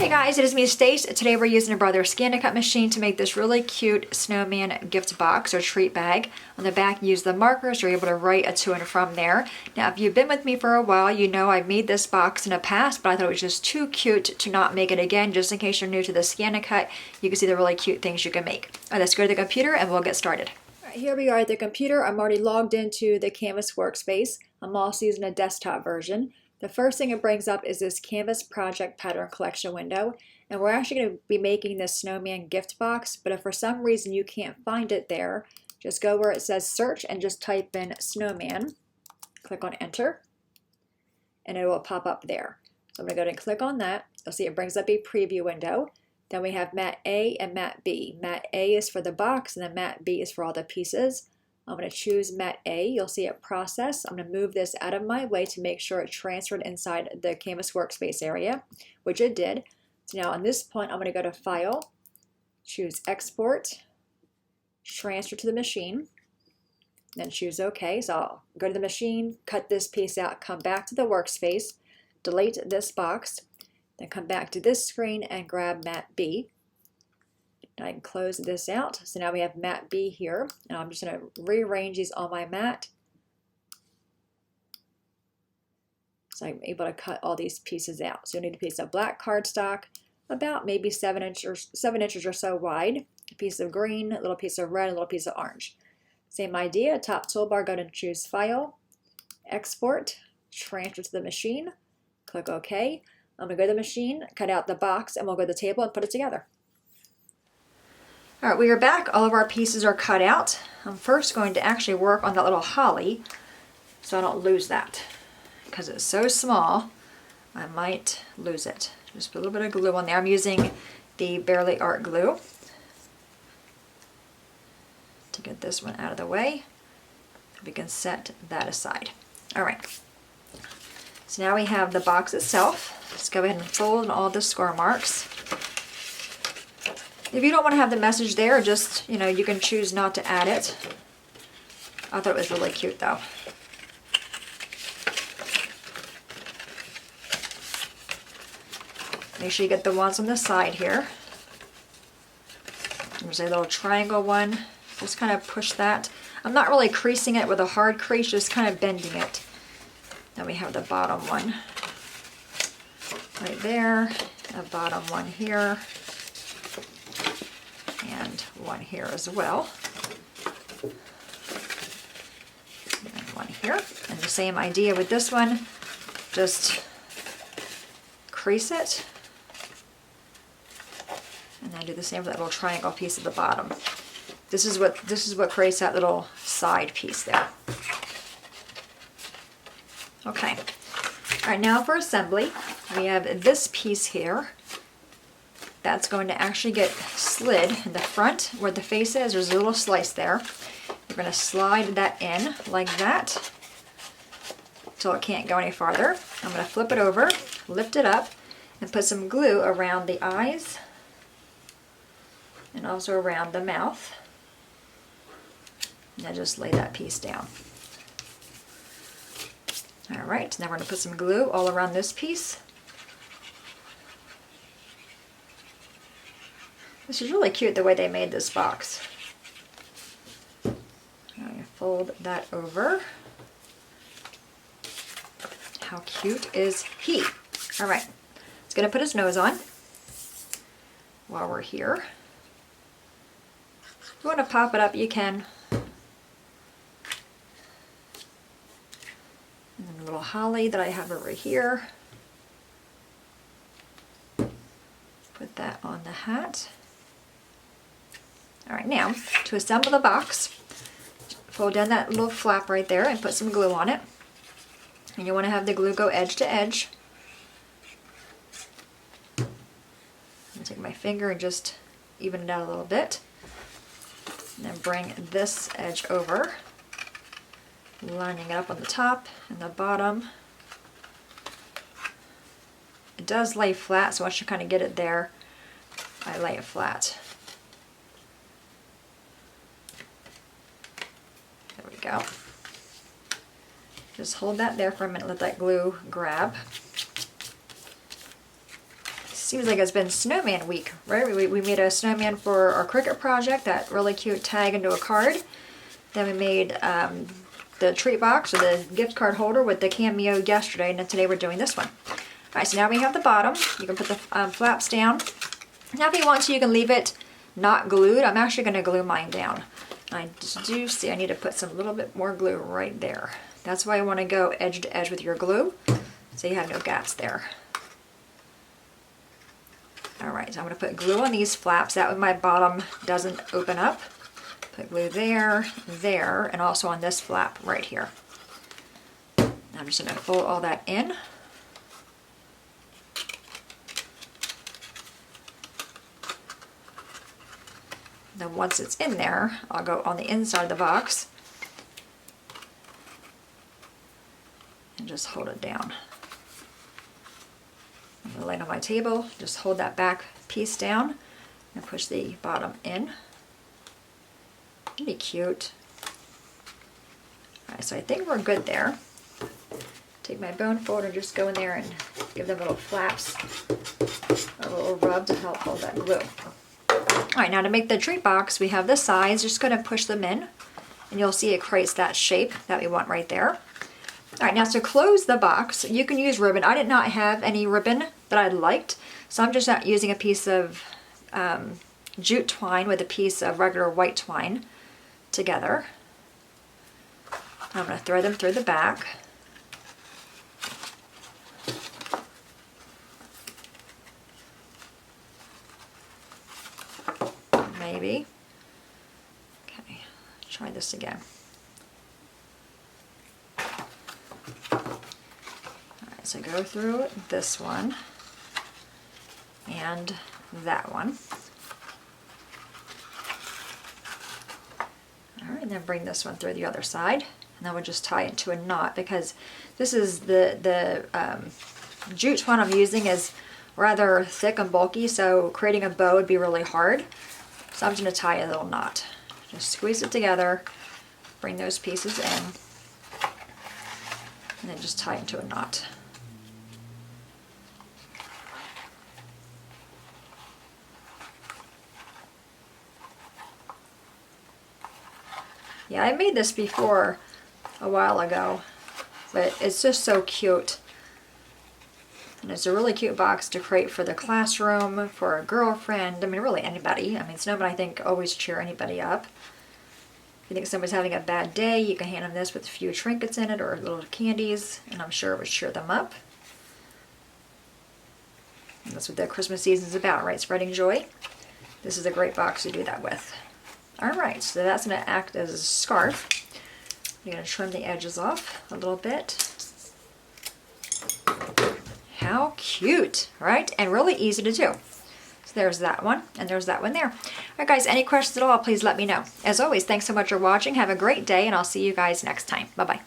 Hey guys, it is me, Stace. Today we're using a Brother Scan-to-Cut machine to make this really cute snowman gift box or treat bag. On the back, use the markers. You're able to write a to and from there. Now, if you've been with me for a while, you know I've made this box in the past, but I thought it was just too cute to not make it again. Just in case you're new to the Scan-to-Cut, you can see the really cute things you can make. All right, let's go to the computer and we'll get started. All right, here we are at the computer. I'm already logged into the Canvas workspace. I'm also using a desktop version. The first thing it brings up is this Canvas Project Pattern Collection window, and we're actually going to be making this snowman gift box, but if for some reason you can't find it there, just go where it says search and just type in snowman, click on enter, and it will pop up there. So I'm going to go ahead and click on that. You'll see it brings up a preview window. Then we have mat A and mat B. Mat A is for the box and then mat B is for all the pieces. I'm going to choose mat A. You'll see it process. I'm going to move this out of my way to make sure it transferred inside the Canvas workspace area, which it did. So now on this point, I'm going to go to File, choose Export, Transfer to the machine, then choose OK. So I'll go to the machine, cut this piece out, come back to the workspace, delete this box, then come back to this screen and grab mat B. I can close this out. So now we have mat B here. Now I'm just going to rearrange these on my mat. So I'm able to cut all these pieces out. So you'll need a piece of black cardstock, about maybe 7 inches or so wide, a piece of green, a little piece of red, a little piece of orange. Same idea, top toolbar, go to choose File, Export, Transfer to the machine, click OK. I'm going to go to the machine, cut out the box, and we'll go to the table and put it together. All right, we are back. All of our pieces are cut out. I'm first going to actually work on that little holly so I don't lose that. Because it's so small, I might lose it. Just put a little bit of glue on there. I'm using the Barely Art glue to get this one out of the way. We can set that aside. All right. So now we have the box itself. Let's go ahead and fold all the score marks. If you don't want to have the message there, just, you can choose not to add it. I thought it was really cute though. Make sure you get the ones on the side here. There's a little triangle one. Just kind of push that. I'm not really creasing it with a hard crease, just kind of bending it. Then we have the bottom one right there, a bottom one here, and one here as well. And one here. And the same idea with this one, just crease it. And then do the same for that little triangle piece at the bottom. This is what creates that little side piece there. Okay. All right, now for assembly, we have this piece here. That's going to actually get slid in the front where the face is. There's a little slice there. You're going to slide that in like that until it can't go any farther. I'm going to flip it over, lift it up, and put some glue around the eyes and also around the mouth. And then just lay that piece down. All right, now we're going to put some glue all around this piece. This is really cute the way they made this box. Now you fold that over. How cute is he? All right, it's going to put his nose on while we're here. If you want to pop it up, you can. And then a little holly that I have over here. Put that on the hat. All right, now to assemble the box, fold down that little flap right there and put some glue on it. And you want to have the glue go edge to edge. I'm going to take my finger and just even it out a little bit. And then bring this edge over, lining it up on the top and the bottom. It does lay flat, so once you kind of get it there, I lay it flat. There we go. Just hold that there for a minute, let that glue grab. seems like it's been Snowman week, right? We made a snowman for our Cricut project, that really cute tag into a card. Then we made the treat box or the gift card holder with the cameo yesterday, and then today we're doing this one. All right, so now we have the bottom. You can put the flaps down. Now if you want to, you can leave it not glued. I'm actually going to glue mine down. I do see I need to put some little bit more glue right there. That's why I want to go edge to edge with your glue, so you have no gaps there. All right, so I'm going to put glue on these flaps. That way my bottom doesn't open up. Put glue there, there, and also on this flap right here. I'm just going to fold all that in. Then once it's in there, I'll go on the inside of the box and just hold it down. I'm going to lay it on my table, just hold that back piece down and push the bottom in. It'd be cute. Alright, so I think we're good there. Take my bone folder and just go in there and give them little flaps, a little rub to help hold that glue. Alright, now to make the treat box, we have the sides. Just going to push them in, and you'll see it creates that shape that we want right there. Alright, now to close the box, you can use ribbon. I did not have any ribbon that I liked, so I'm just using a piece of jute twine with a piece of regular white twine together. I'm going to thread them through the back. Maybe. Okay, try this again. Alright, so go through this one and that one. Alright, and then bring this one through the other side, and then we'll just tie it to a knot, because this is the jute twine I'm using is rather thick and bulky, so creating a bow would be really hard. So I'm just going to tie a little knot. Just squeeze it together, bring those pieces in, and then just tie it into a knot. Yeah, I made this before a while ago, but it's just so cute. And it's a really cute box to create for the classroom, for a girlfriend, I mean really anybody. I mean Snowman, I think, always cheer anybody up. If you think somebody's having a bad day, you can hand them this with a few trinkets in it or little candies, and I'm sure it would cheer them up. And that's what the Christmas season is about, right? Spreading joy. This is a great box to do that with. Alright, so that's going to act as a scarf. You're going to trim the edges off a little bit. How cute, right? And really easy to do. So there's that one, and there's that one there. Alright guys, any questions at all, please let me know. As always, thanks so much for watching. Have a great day, and I'll see you guys next time. Bye-bye.